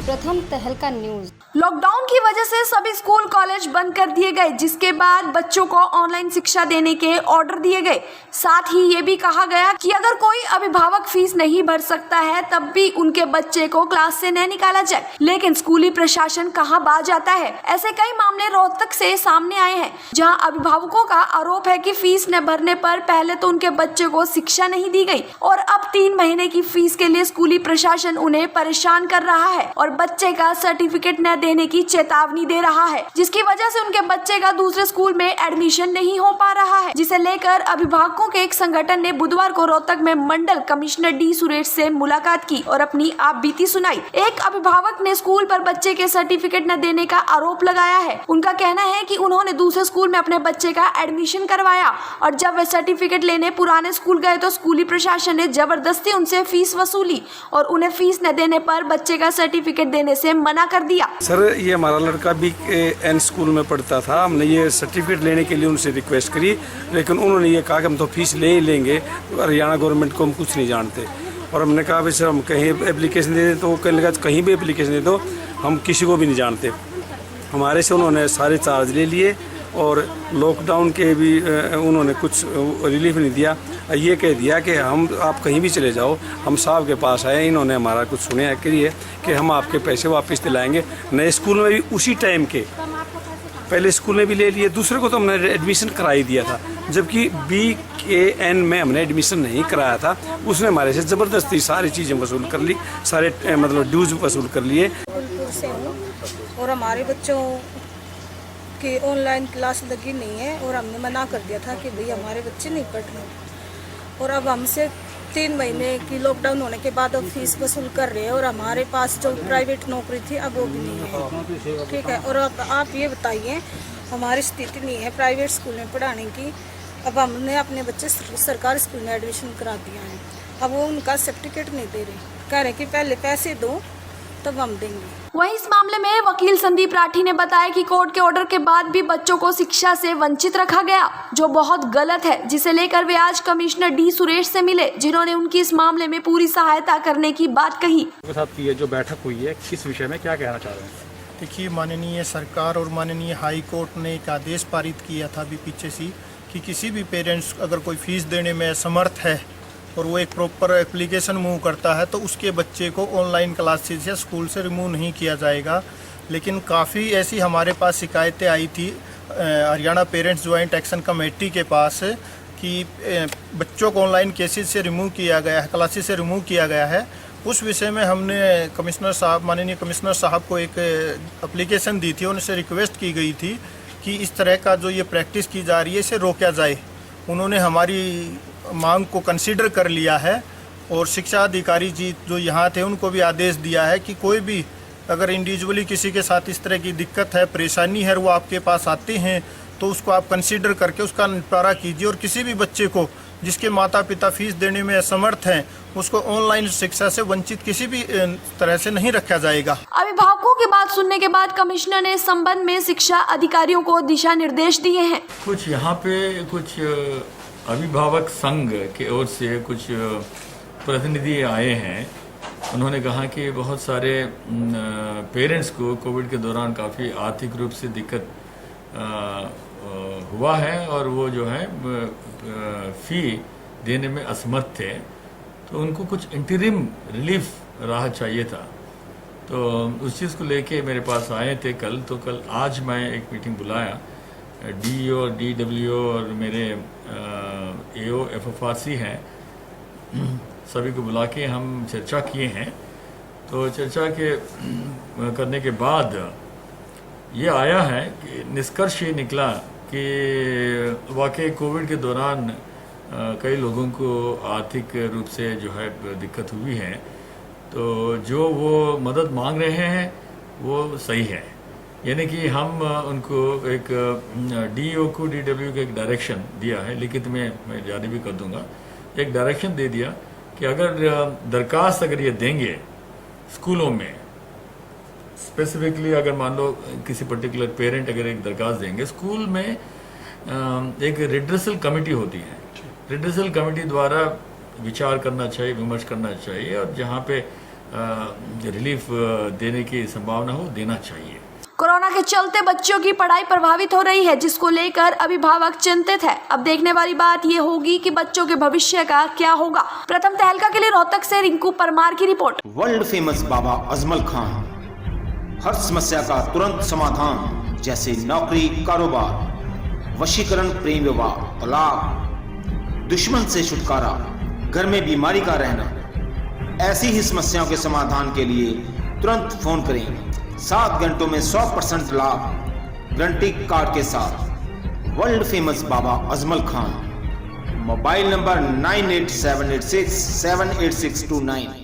प्रथम तहलका news. Lockdown की वजह से सभी स्कूल कॉलेज बंद कर दिए गए, जिसके बाद बच्चों को ऑनलाइन शिक्षा देने के ऑर्डर दिए गए। साथ ही ये भी कहा गया कि अगर कोई अभिभावक फीस नहीं भर सकता है तब भी उनके बच्चे को क्लास से न निकाला जाए। लेकिन स्कूली प्रशासन कहां बाज आता है। ऐसे कई मामले रोहतक से सामने आए हैं, जहां अभिभावकों का आरोप है कि फीस न भरने पर पहले तो उनके बच्चे को शिक्षा नहीं दी गई और अब 3 महीने की फीस के लिए स्कूली प्रशासन उन्हें परेशान कर रहा है और बच्चे का सर्टिफिकेट न देने की चेतावनी दे रहा है, जिसकी वजह से उनके बच्चे का दूसरे स्कूल में एडमिशन नहीं हो पा रहा है। जिसे लेकर अभिभावकों के एक संगठन ने बुधवार को रोहतक में मंडल कमिश्नर डी सुरेश से मुलाकात की और अपनी आपबीती सुनाई। एक अभिभावक ने स्कूल पर बच्चे के सर्टिफिकेट न देने का आरोप लगाया है। उनका कहना है कि उन्होंने दूसरे स्कूल में अपने बच्चे का एडमिशन करवाया और जब वे सर्टिफिकेट लेने पुराने स्कूल गए तो स्कूली प्रशासन ने जबरदस्ती उनसे फीस वसूली और उन्हें फीस न देने पर बच्चे का सर्टिफिकेट देने से मना कर दिया। सर, ये हमारा लड़का भी एन स्कूल में पढ़ता था। हमने ये सर्टिफिकेट लेने के लिए उनसे रिक्वेस्ट करी, लेकिन उन्होंने ये कहा कि हम तो फीस ले ही लेंगे, हरियाणा गवर्नमेंट को हम कुछ नहीं जानते। और हमने कहा भाई सर, हम कहीं एप्लीकेशन दे दें, तो कहने लगा कहीं भी एप्लीकेशन दे दो, हम किसी को भी नहीं जानते। हमारे से उन्होंने सारे चार्ज ले लिए और लॉकडाउन के भी उन्होंने कुछ रिलीफ नहीं दिया। ये कह दिया कि हम आप कहीं भी चले जाओ, हम साहब के पास आए, इन्होंने हमारा कुछ सुने करिए कि हम आपके पैसे वापस दिलाएंगे। नए स्कूल में भी उसी टाइम के पहले स्कूल में भी ले लिए, दूसरे को तो हमने एडमिशन करा ही दिया था, जबकि BKN में हमने एडमिशन नहीं कराया था। उसने हमारे से ज़बरदस्ती सारी चीज़ें वसूल कर ली, सारे मतलब ड्यूज वसूल कर लिए। से हूँ और हमारे बच्चों की ऑनलाइन क्लास लगी नहीं है और हमने मना कर दिया था कि भाई हमारे बच्चे नहीं पढ़ रहे, और अब हमसे 3 महीने की लॉकडाउन होने के बाद अब फीस वसूल कर रहे हैं और हमारे पास जो प्राइवेट नौकरी थी अब वो भी नहीं है। ठीक है, और अब आप ये बताइए, हमारी स्थिति नहीं है प्राइवेट स्कूल में पढ़ाने की। अब हमने अपने बच्चे सरकारी स्कूल में एडमिशन करा दिया है, अब वो उनका सर्टिफिकेट नहीं दे रहे, कह रहे कि पहले पैसे दो तब हम देंगे। वहीं इस मामले में वकील संदीप राठी ने बताया कि कोर्ट के ऑर्डर के बाद भी बच्चों को शिक्षा से वंचित रखा गया, जो बहुत गलत है, जिसे लेकर वे आज कमिश्नर डी सुरेश से मिले, जिन्होंने उनकी इस मामले में पूरी सहायता करने की बात कही। साथ की जो बैठक हुई है, किस विषय में क्या कहना चाह रहे हैं? देखिए, माननीय सरकार और माननीय हाई कोर्ट ने एक आदेश पारित किया था अभी पीछे से कि किसी भी पेरेंट्स अगर कोई फीस देने में असमर्थ है और वो एक प्रॉपर एप्लीकेशन मूव करता है तो उसके बच्चे को ऑनलाइन क्लासेस या स्कूल से रिमूव नहीं किया जाएगा। लेकिन काफ़ी ऐसी हमारे पास शिकायतें आई थी Haryana parents joint action committee के पास कि बच्चों को ऑनलाइन केसेस से रिमूव किया गया है, क्लासेस से रिमूव किया गया है। उस विषय में हमने कमिश्नर साहब, माननीय कमिश्नर साहब को एक एप्लीकेशन दी थी, उनसे रिक्वेस्ट की गई थी कि इस तरह का जो ये प्रैक्टिस की जा रही है इसे रोका जाए। उन्होंने हमारी मांग को कंसीडर कर लिया है और शिक्षा अधिकारी जी जो यहाँ थे उनको भी आदेश दिया है कि कोई भी अगर इंडिविजुअली किसी के साथ इस तरह की दिक्कत है, परेशानी है, वो आपके पास आते हैं तो उसको आप कंसीडर करके उसका निपटारा कीजिए और किसी भी बच्चे को जिसके माता पिता फीस देने में असमर्थ हैं उसको ऑनलाइन शिक्षा से वंचित किसी भी तरह से नहीं रखा जाएगा। अभिभावकों की बात सुनने के बाद कमिश्नर ने इस संबंध में शिक्षा अधिकारियों को दिशा निर्देश दिए हैं। कुछ यहाँ पे कुछ अभिभावक संघ की ओर से कुछ प्रतिनिधि आए हैं। उन्होंने कहा कि बहुत सारे पेरेंट्स को कोविड के दौरान काफ़ी आर्थिक रूप से दिक्कत हुआ है और वो जो है फी देने में असमर्थ थे, तो उनको कुछ इंटरिम रिलीफ राहत चाहिए था। तो उस चीज़ को लेके मेरे पास आए थे कल। तो कल आज मैं एक मीटिंग बुलाया, DO और DWO और मेरे AO FFRC हैं, सभी को बुला के हम चर्चा किए हैं। तो चर्चा के करने के बाद ये आया है कि निष्कर्ष ये निकला कि वाकई कोविड के दौरान कई लोगों को आर्थिक रूप से जो है दिक्कत हुई है, तो जो वो मदद मांग रहे हैं वो सही है। यानी कि हम उनको एक DO को DW को एक डायरेक्शन दिया है, लिखित में मैं जारी भी कर दूंगा, एक डायरेक्शन दे दिया कि अगर दरखास्त अगर ये देंगे स्कूलों में, स्पेसिफिकली अगर मान लो किसी पर्टिकुलर पेरेंट अगर एक दरखास्त देंगे, स्कूल में एक रिड्रेसल कमेटी होती है, रिड्रेसल कमेटी द्वारा विचार करना चाहिए, विमर्श करना चाहिए, और जहाँ पे रिलीफ देने की संभावना हो देना चाहिए। कोरोना के चलते बच्चों की पढ़ाई प्रभावित हो रही है, जिसको लेकर अभिभावक चिंतित है। अब देखने वाली बात ये होगी कि बच्चों के भविष्य का क्या होगा। प्रथम तहलका के लिए रोहतक से रिंकू परमार की report. World famous Baba Ajmal Khan हर समस्या का तुरंत समाधान, जैसे नौकरी, कारोबार, वशीकरण, प्रेम विवाह, तलाक, दुश्मन से छुटकारा, घर में बीमारी का रहना, ऐसी ही समस्याओं के समाधान के लिए तुरंत फोन करें। 7 घंटों में 100% लाभ गारंटी कार्ड के साथ। World famous Baba Ajmal Khan. Mobile number 9878678629।